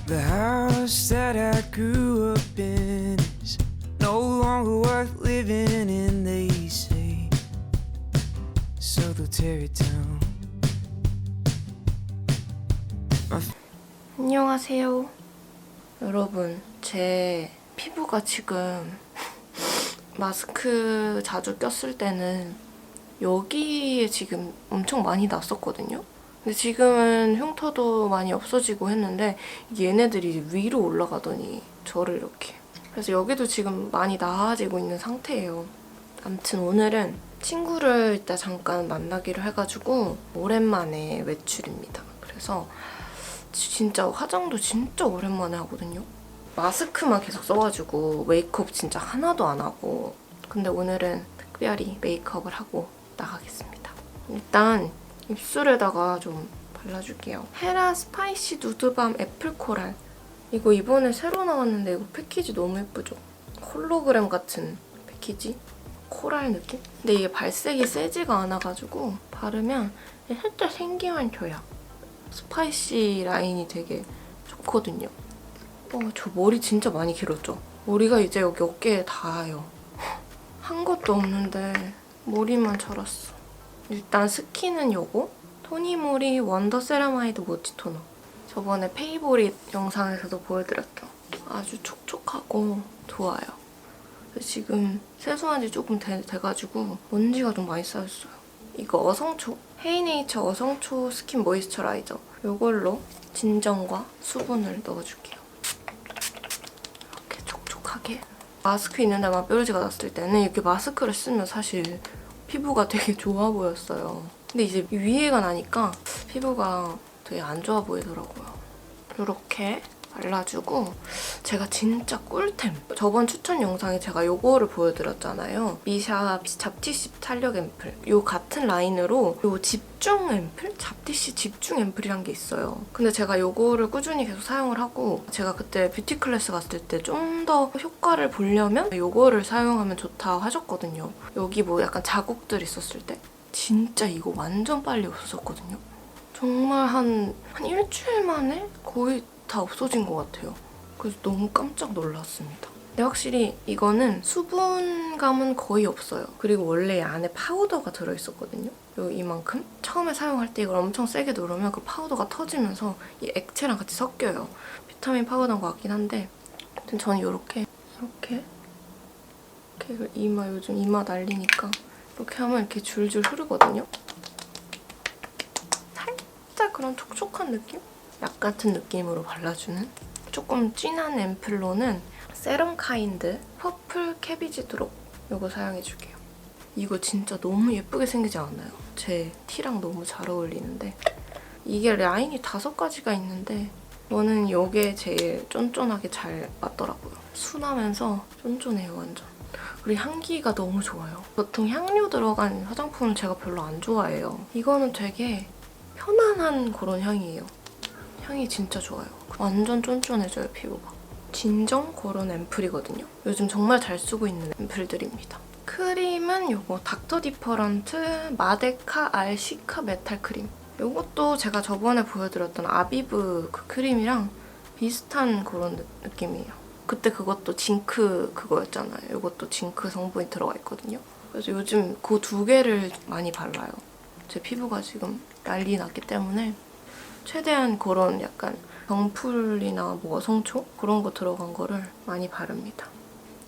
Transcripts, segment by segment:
The house that I grew up in is no longer worth living in, they say, so they'll tear it down. 안녕하세요. 여러분, 제 피부가 지금 마스크 자주 꼈을 때는 여기에 지금 엄청 많이 났었거든요. 근데 지금은 흉터도 많이 없어지고 했는데 얘네들이 위로 올라가더니 저를 이렇게. 그래서 여기도 지금 많이 나아지고 있는 상태예요. 아무튼 오늘은 친구를 이따 잠깐 만나기로 해가지고 오랜만에 외출입니다. 그래서 진짜 화장도 진짜 오랜만에 하거든요. 마스크만 계속 써가지고 메이크업 진짜 하나도 안 하고, 근데 오늘은 특별히 메이크업을 하고 나가겠습니다. 일단 입술에다가 좀 발라줄게요. 헤라 스파이시 누드밤 애플코랄. 이거 이번에 새로 나왔는데 이거 패키지 너무 예쁘죠? 홀로그램 같은 패키지? 코랄 느낌? 근데 이게 발색이 세지가 않아가지고 바르면 살짝 생기만 줘요. 스파이시 라인이 되게 좋거든요. 저 머리 진짜 많이 길었죠? 머리가 이제 여기 어깨에 닿아요. 한 것도 없는데 머리만 자랐어. 일단 스킨은 요거 토니모리 원더 세라마이드 모찌 토너. 저번에 페이보릿 영상에서도 보여드렸죠. 아주 촉촉하고 좋아요. 지금 세수한 지 조금 돼가지고 먼지가 좀 많이 쌓였어요. 이거 어성초 헤이네이처 어성초 스킨 모이스처라이저. 이걸로 진정과 수분을 넣어줄게요. 이렇게 촉촉하게. 마스크 있는 데만 뾰루지가 났을 때는 이렇게 마스크를 쓰면 사실 피부가 되게 좋아 보였어요. 근데 이제 위에가 나니까 피부가 되게 안 좋아 보이더라고요. 이렇게 발라주고, 제가 진짜 꿀템! 저번 추천 영상에 제가 이거를 보여드렸잖아요. 미샤 잡티시 탄력 앰플. 이 같은 라인으로 이 집중 앰플? 잡티시 집중 앰플이란 게 있어요. 근데 제가 이거를 꾸준히 계속 사용을 하고, 제가 그때 뷰티 클래스 갔을 때 좀 더 효과를 보려면 이거를 사용하면 좋다 하셨거든요. 여기 뭐 약간 자국들 있었을 때. 진짜 이거 완전 빨리 없어졌거든요. 정말 한 일주일 만에 거의 다 없어진 것 같아요. 그래서 너무 깜짝 놀랐습니다. 근데 확실히 이거는 수분감은 거의 없어요. 그리고 원래 안에 파우더가 들어있었거든요. 이만큼? 처음에 사용할 때 이걸 엄청 세게 누르면 그 파우더가 터지면서 이 액체랑 같이 섞여요. 비타민 파우더인 것 같긴 한데, 아무튼 저는 이렇게 이마, 요즘 이마 날리니까 이렇게 하면 이렇게 줄줄 흐르거든요. 살짝 그런 촉촉한 느낌? 약 같은 느낌으로 발라주는 조금 진한 앰플로는 세럼 카인드 퍼플 캐비지 드롭. 이거 사용해줄게요. 이거 진짜 너무 예쁘게 생기지 않나요? 제 티랑 너무 잘 어울리는데, 이게 라인이 5가지가 있는데 저는 이게 제일 쫀쫀하게 잘 맞더라고요. 순하면서 쫀쫀해요, 완전. 그리고 향기가 너무 좋아요. 보통 향료 들어간 화장품을 제가 별로 안 좋아해요. 이거는 되게 편안한 그런 향이에요. 향이 진짜 좋아요. 완전 쫀쫀해져요, 피부가. 진정 그런 앰플이거든요. 요즘 정말 잘 쓰고 있는 앰플들입니다. 크림은 요거 닥터 디퍼런트 마데카 알시카 메탈 크림. 요것도 제가 저번에 보여드렸던 아비브 그 크림이랑 비슷한 그런 느낌이에요. 그때 그것도 징크 그거였잖아요. 요것도 징크 성분이 들어가 있거든요. 그래서 요즘 그 2개를 많이 발라요. 제 피부가 지금 난리 났기 때문에 최대한 그런 약간 병풀이나 뭐 어성초? 그런 거 들어간 거를 많이 바릅니다.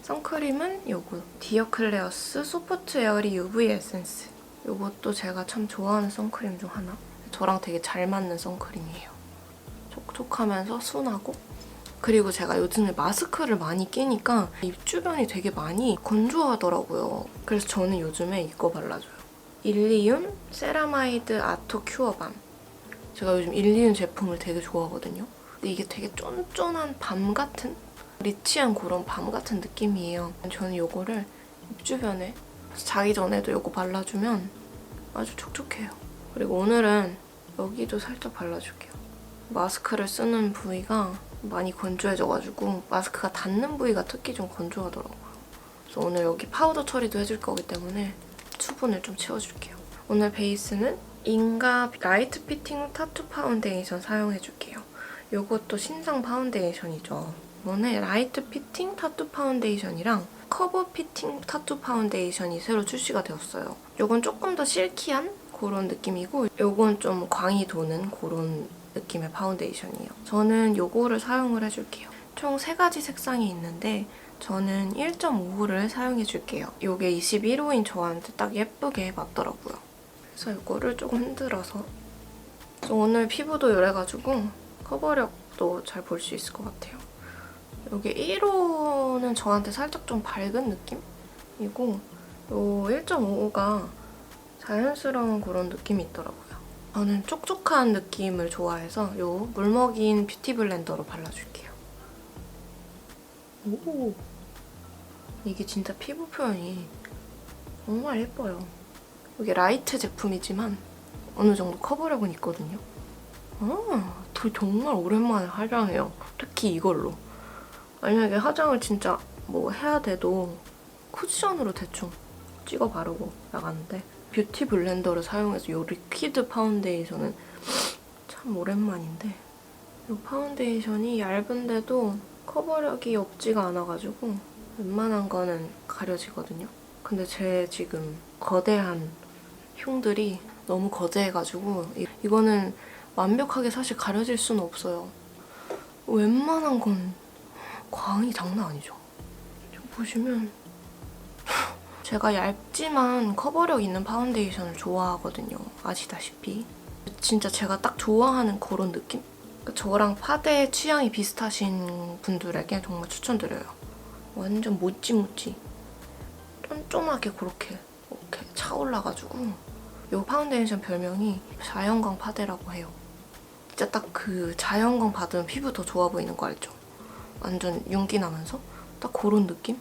선크림은 요거 디어클레어스 소프트 에어리 UV 에센스. 요것도 제가 참 좋아하는 선크림 중 하나. 저랑 되게 잘 맞는 선크림이에요. 촉촉하면서 순하고. 그리고 제가 요즘에 마스크를 많이 끼니까 입 주변이 되게 많이 건조하더라고요. 그래서 저는 요즘에 이거 발라줘요. 일리윤 세라마이드 아토 큐어밤. 제가 요즘 일리윤 제품을 되게 좋아하거든요. 근데 이게 되게 쫀쫀한 밤 같은? 리치한 그런 밤 같은 느낌이에요. 저는 이거를 입 주변에 자기 전에도 이거 발라주면 아주 촉촉해요. 그리고 오늘은 여기도 살짝 발라줄게요. 마스크를 쓰는 부위가 많이 건조해져가지고 마스크가 닿는 부위가 특히 좀 건조하더라고요. 그래서 오늘 여기 파우더 처리도 해줄 거기 때문에 수분을 좀 채워줄게요. 오늘 베이스는 인가 라이트 피팅 타투 파운데이션 사용해줄게요. 요것도 신상 파운데이션이죠. 이번에 라이트 피팅 타투 파운데이션이랑 커버 피팅 타투 파운데이션이 새로 출시가 되었어요. 요건 조금 더 실키한 그런 느낌이고 요건 좀 광이 도는 그런 느낌의 파운데이션이에요. 저는 요거를 사용을 해줄게요. 총 3가지 색상이 있는데 저는 1.5호를 사용해줄게요. 요게 21호인 저한테 딱 예쁘게 맞더라고요. 그래서 이거를 조금 흔들어서 오늘 피부도 요래가지고 커버력도 잘 볼 수 있을 것 같아요. 여기 1호는 저한테 살짝 좀 밝은 느낌이고 요 1.5호가 자연스러운 그런 느낌이 있더라고요. 저는 촉촉한 느낌을 좋아해서 요 물먹인 뷰티 블렌더로 발라줄게요. 오, 이게 진짜 피부 표현이 정말 예뻐요. 이게 라이트 제품이지만 어느 정도 커버력은 있거든요. 정말 오랜만에 화장해요. 특히 이걸로. 만약에 화장을 진짜 뭐 해야 돼도 쿠션으로 대충 찍어 바르고 나가는데 뷰티 블렌더를 사용해서 이 리퀴드 파운데이션은 참 오랜만인데 이 파운데이션이 얇은데도 커버력이 없지가 않아가지고 웬만한 거는 가려지거든요. 근데 제 지금 거대한 흉들이 너무 거대해가지고 이거는 완벽하게 사실 가려질 수는 없어요. 웬만한 건 광이 장난 아니죠. 지금 보시면 제가 얇지만 커버력 있는 파운데이션을 좋아하거든요. 아시다시피. 진짜 제가 딱 좋아하는 그런 느낌? 저랑 파데 취향이 비슷하신 분들에게 정말 추천드려요. 완전 모찌모찌. 쫀쫀하게 그렇게 이렇게 차올라가지고 이 파운데이션 별명이 자연광 파데라고 해요. 진짜 딱 그 자연광 받으면 피부 더 좋아 보이는 거 알죠? 완전 윤기 나면서 딱 그런 느낌?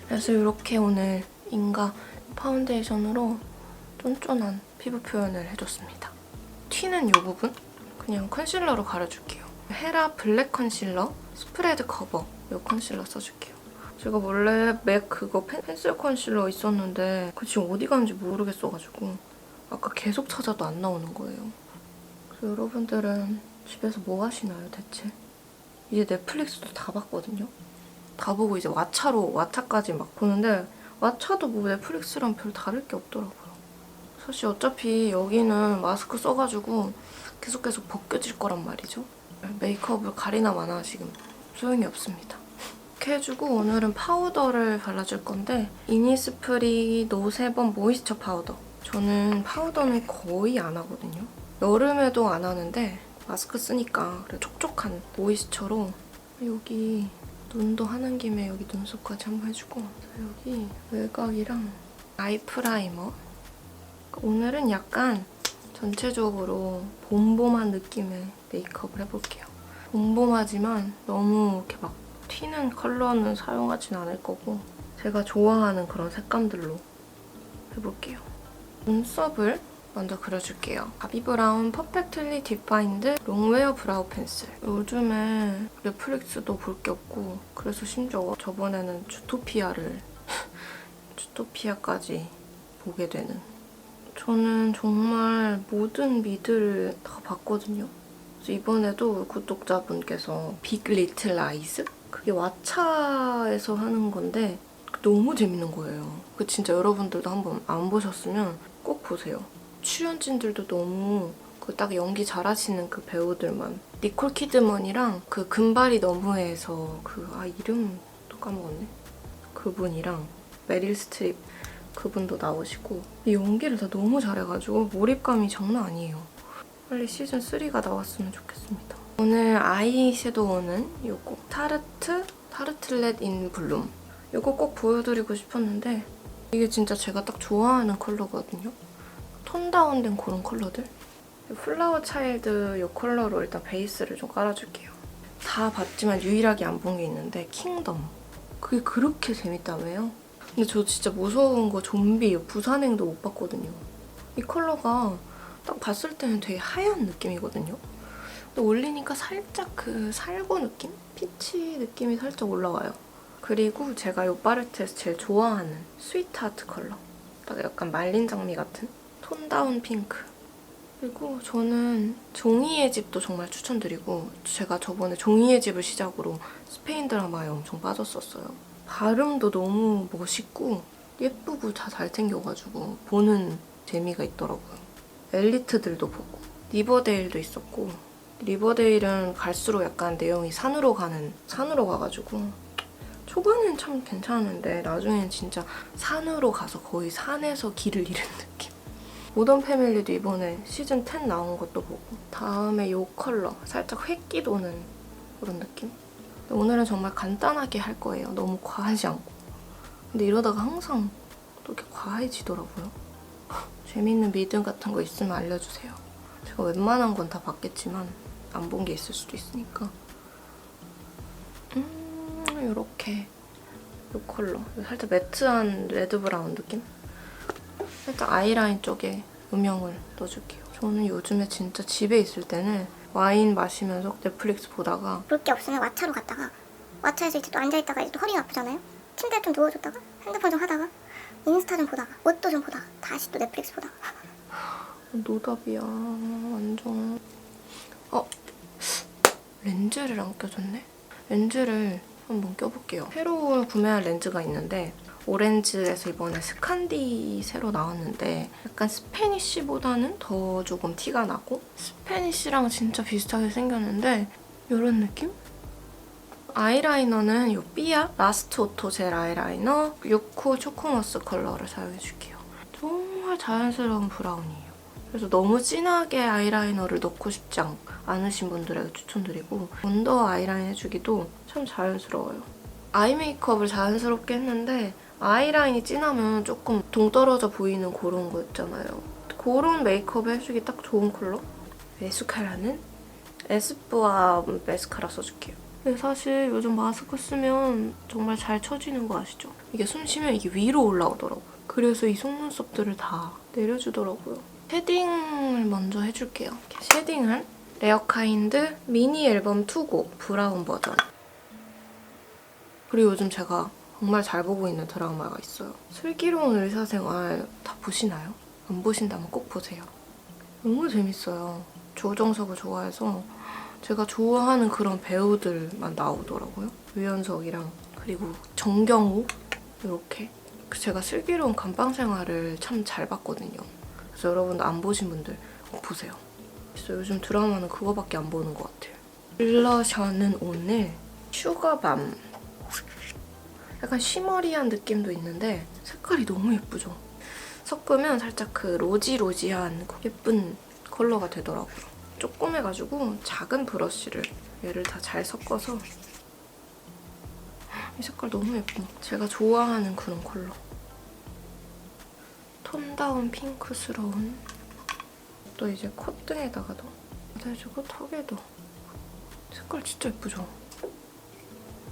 그래서 이렇게 오늘 인가 파운데이션으로 쫀쫀한 피부 표현을 해줬습니다. 튀는 이 부분 그냥 컨실러로 가려줄게요. 헤라 블랙 컨실러 스프레드 커버 이 컨실러 써줄게요. 제가 원래 맥 그거 펜슬 컨실러 있었는데 그 지금 어디 갔는지 모르겠어가지고 아까 계속 찾아도 안 나오는 거예요. 그래서 여러분들은 집에서 뭐 하시나요 대체? 이제 넷플릭스도 다 봤거든요. 다 보고 이제 왓챠까지 막 보는데 왓챠도 뭐 넷플릭스랑 별 다를 게 없더라고요. 사실 어차피 여기는 마스크 써가지고 계속 벗겨질 거란 말이죠. 메이크업을 가리나 마나 지금 소용이 없습니다. 이렇게 해주고 오늘은 파우더를 발라줄 건데 이니스프리 노7번 모이스처 파우더. 저는 파우더는 거의 안 하거든요. 여름에도 안 하는데 마스크 쓰니까 그래 촉촉한 모이스처로 여기 눈도 하는 김에 여기 눈썹까지 한번 해주고 여기 외곽이랑 아이 프라이머. 오늘은 약간 전체적으로 봄봄한 느낌의 메이크업을 해볼게요. 봄봄하지만 너무 이렇게 막 튀는 컬러는 사용하진 않을 거고 제가 좋아하는 그런 색감들로 해볼게요. 눈썹을 먼저 그려줄게요. 바비브라운 퍼펙틀리 디파인드 롱웨어 브라우 펜슬. 요즘에 넷플릭스도 볼 게 없고 그래서 심지어 저번에는 주토피아까지 보게 되는. 저는 정말 모든 미드를 다 봤거든요. 그래서 이번에도 구독자분께서 빅 리틀 아이즈? 그게 왓챠에서 하는 건데 너무 재밌는 거예요. 그 진짜 여러분들도 한번 안 보셨으면 꼭 보세요. 출연진들도 너무 그 딱 연기 잘하시는 그 배우들만. 니콜 키드먼이랑 그 금발이 너무해서 이름 또 까먹었네. 그분이랑 메릴 스트립 그분도 나오시고 이 연기를 다 너무 잘해가지고 몰입감이 장난 아니에요. 빨리 시즌 3가 나왔으면 좋겠습니다. 오늘 아이섀도우는 요거 타르틀렛 인 블룸. 요거 꼭 보여드리고 싶었는데 이게 진짜 제가 딱 좋아하는 컬러거든요. 톤 다운된 그런 컬러들. 플라워 차일드 이 컬러로 일단 베이스를 좀 깔아줄게요. 다 봤지만 유일하게 안 본 게 있는데 킹덤. 그게 그렇게 재밌다며요? 근데 저 진짜 무서운 거 좀비 부산행도 못 봤거든요. 이 컬러가 딱 봤을 때는 되게 하얀 느낌이거든요. 근데 올리니까 살짝 그 살구 느낌? 피치 느낌이 살짝 올라와요. 그리고 제가 이 팔레트에서 제일 좋아하는 스위트하트 컬러. 딱 약간 말린 장미 같은 톤 다운 핑크. 그리고 저는 종이의 집도 정말 추천드리고 제가 저번에 종이의 집을 시작으로 스페인 드라마에 엄청 빠졌었어요. 발음도 너무 멋있고 예쁘고 다 잘 생겨가지고 보는 재미가 있더라고요. 엘리트들도 보고 리버데일도 있었고 리버데일은 갈수록 약간 내용이 산으로 가가지고 초반엔 참 괜찮은데 나중엔 진짜 산으로 가서 거의 산에서 길을 잃은 느낌. 모던 패밀리도 이번에 시즌 10 나온 것도 보고 다음에 이 컬러 살짝 획기 도는 그런 느낌? 오늘은 정말 간단하게 할 거예요. 너무 과하지 않고. 근데 이러다가 항상 또 이렇게 과해지더라고요. 재밌는 미드 같은 거 있으면 알려주세요. 제가 웬만한 건 다 봤겠지만 안 본 게 있을 수도 있으니까. 요렇게 이 컬러 살짝 매트한 레드 브라운 느낌? 살짝 아이라인 쪽에 음영을 넣어줄게요. 저는 요즘에 진짜 집에 있을 때는 와인 마시면서 넷플릭스 보다가 볼 게 없으면 왓챠로 갔다가 왓챠에서 이제 또 앉아있다가 이제 또 허리가 아프잖아요. 침대에 좀 누워줬다가 핸드폰 좀 하다가 인스타 좀 보다가 옷도 좀 보다가 다시 또 넷플릭스 보다가 노답이야 완전. 렌즈를 안 껴줬네? 렌즈를 한번 껴볼게요. 새로 구매한 렌즈가 있는데 오렌지에서 이번에 스칸디 새로 나왔는데 약간 스페니쉬보다는 더 조금 티가 나고 스페니쉬랑 진짜 비슷하게 생겼는데 이런 느낌? 아이라이너는 이 삐아 라스트 오토 젤 아이라이너 6호 초코머스 컬러를 사용해줄게요. 정말 자연스러운 브라운이에요. 그래서 너무 진하게 아이라이너를 넣고 싶지 않으신 분들에게 추천드리고 언더 아이라인 해주기도 참 자연스러워요. 아이 메이크업을 자연스럽게 했는데 아이라인이 진하면 조금 동떨어져 보이는 그런 거 있잖아요. 그런 메이크업 해주기 딱 좋은 컬러? 메스카라는 에스쁘아 마스카라 써줄게요. 근데 사실 요즘 마스크 쓰면 정말 잘 쳐지는 거 아시죠? 이게 숨 쉬면 이게 위로 올라오더라고요. 그래서 이 속눈썹들을 다 내려주더라고요. 쉐딩을 먼저 해줄게요. 쉐딩은 레어카인드 미니 앨범 투고 브라운 버전. 그리고 요즘 제가 정말 잘 보고 있는 드라마가 있어요. 슬기로운 의사생활 다 보시나요? 안 보신다면 꼭 보세요. 너무 재밌어요. 조정석을 좋아해서 제가 좋아하는 그런 배우들만 나오더라고요. 유연석이랑 그리고 정경호 이렇게. 제가 슬기로운 감방생활을 참 잘 봤거든요. 그래서 여러분도 안 보신 분들 꼭 보세요. 그래서 요즘 드라마는 그거밖에 안 보는 것 같아요. 블러셔는 오늘 슈가밤. 약간 쉬머리한 느낌도 있는데 색깔이 너무 예쁘죠? 섞으면 살짝 그 로지로지한 예쁜 컬러가 되더라고요. 조그매가지고 작은 브러쉬를 얘를 다 잘 섞어서 이 색깔 너무 예뻐. 제가 좋아하는 그런 컬러. 톤다운 핑크스러운 또 이제 콧등에다가도 해주고 턱에도 색깔 진짜 예쁘죠?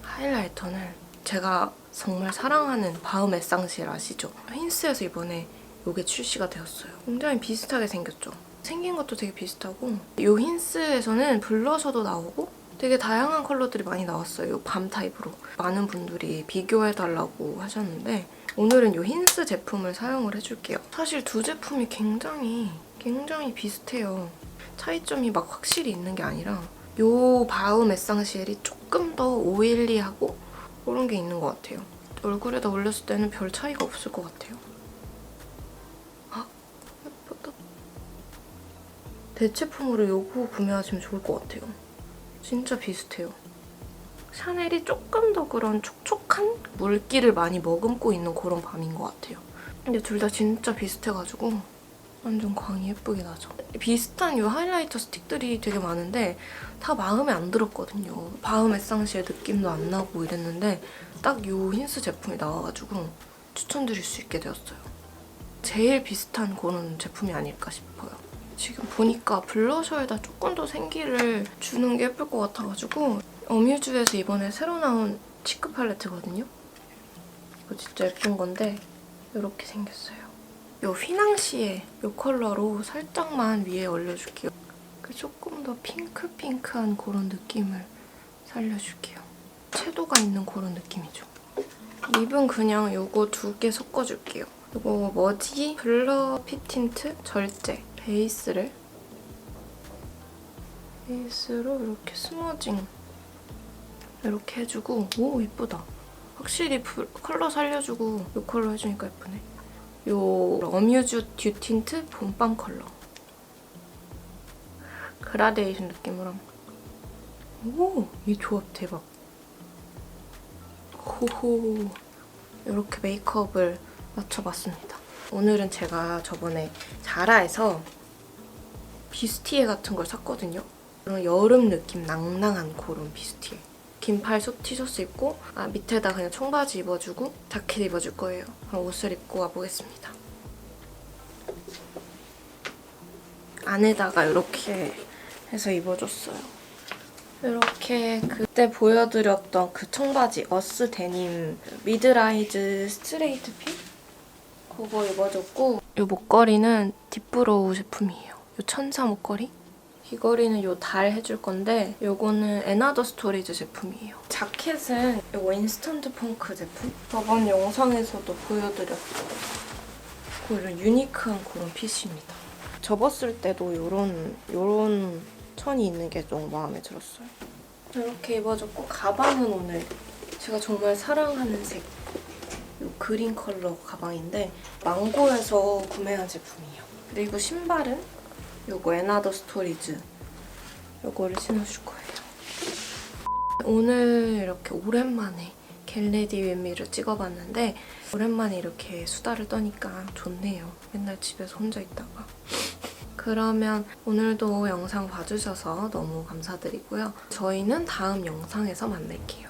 하이라이터는 제가 정말 사랑하는 바움 에상실 아시죠? 힌스에서 이번에 이게 출시가 되었어요. 굉장히 비슷하게 생겼죠? 생긴 것도 되게 비슷하고 이 힌스에서는 블러셔도 나오고 되게 다양한 컬러들이 많이 나왔어요. 밤 타입으로. 많은 분들이 비교해달라고 하셨는데 오늘은 이 힌스 제품을 사용을 해줄게요. 사실 두 제품이 굉장히 비슷해요. 차이점이 막 확실히 있는 게 아니라 이 바움 에상시엘이 조금 더 오일리하고 그런 게 있는 것 같아요. 얼굴에다 올렸을 때는 별 차이가 없을 것 같아요. 아, 예쁘다. 대체품으로 이거 구매하시면 좋을 것 같아요. 진짜 비슷해요. 샤넬이 조금 더 그런 촉촉한 물기를 많이 머금고 있는 그런 밤인 것 같아요. 근데 둘 다 진짜 비슷해가지고 완전 광이 예쁘게 나죠. 비슷한 이 하이라이터 스틱들이 되게 많은데 다 마음에 안 들었거든요. 바움 에상시엘 느낌도 안 나고 이랬는데 딱 이 힌스 제품이 나와가지고 추천드릴 수 있게 되었어요. 제일 비슷한 그런 제품이 아닐까 싶어요. 지금 보니까 블러셔에다 조금 더 생기를 주는 게 예쁠 것 같아가지고 어뮤즈에서 이번에 새로 나온 치크 팔레트거든요. 이거 진짜 예쁜 건데 이렇게 생겼어요. 이 휘낭시에 이 컬러로 살짝만 위에 올려줄게요. 조금 더 핑크한 그런 느낌을 살려줄게요. 채도가 있는 그런 느낌이죠. 립은 그냥 이거 2개 섞어줄게요. 이거 머지 블러 핏 틴트 절제 베이스를 베이스로 이렇게 스머징 이렇게 해주고 오 예쁘다. 확실히 컬러 살려주고 이 컬러 해주니까 예쁘네. 요 어뮤즈 듀 틴트 봄밤 컬러 그라데이션 느낌으로. 오! 이 조합 대박. 호호. 이렇게 메이크업을 맞춰봤습니다. 오늘은 제가 저번에 자라에서 비스티에 같은 걸 샀거든요. 그런 여름 느낌 낭낭한 그런 비스티에. 긴팔 속 티셔츠 입고 밑에다 그냥 청바지 입어주고 자켓 입어줄 거예요. 그럼 옷을 입고 와보겠습니다. 안에다가 이렇게 해서 입어줬어요. 이렇게 그때 보여드렸던 그 청바지 어스 데님 미드라이즈 스트레이트 핏? 그거 입어줬고 이 목걸이는 딥브로우 제품이에요. 이 천사 목걸이? 귀걸이는 요 달 해줄 건데 요거는 에나더 스토리즈 제품이에요. 자켓은 요거 인스턴트 펑크 제품? 저번 영상에서도 보여드렸던 그런 유니크한 그런 핏입니다. 접었을 때도 요런 천이 있는 게 너무 마음에 들었어요. 이렇게 입어줬고 가방은 오늘 제가 정말 사랑하는 색 요 그린 컬러 가방인데 망고에서 구매한 제품이에요. 그리고 신발은 요거 에나더 스토리즈 요거를 신어줄 거예요. 오늘 이렇게 오랜만에 겟레디 윗미를 찍어봤는데 오랜만에 이렇게 수다를 떠니까 좋네요. 맨날 집에서 혼자 있다가. 그러면 오늘도 영상 봐주셔서 너무 감사드리고요. 저희는 다음 영상에서 만날게요.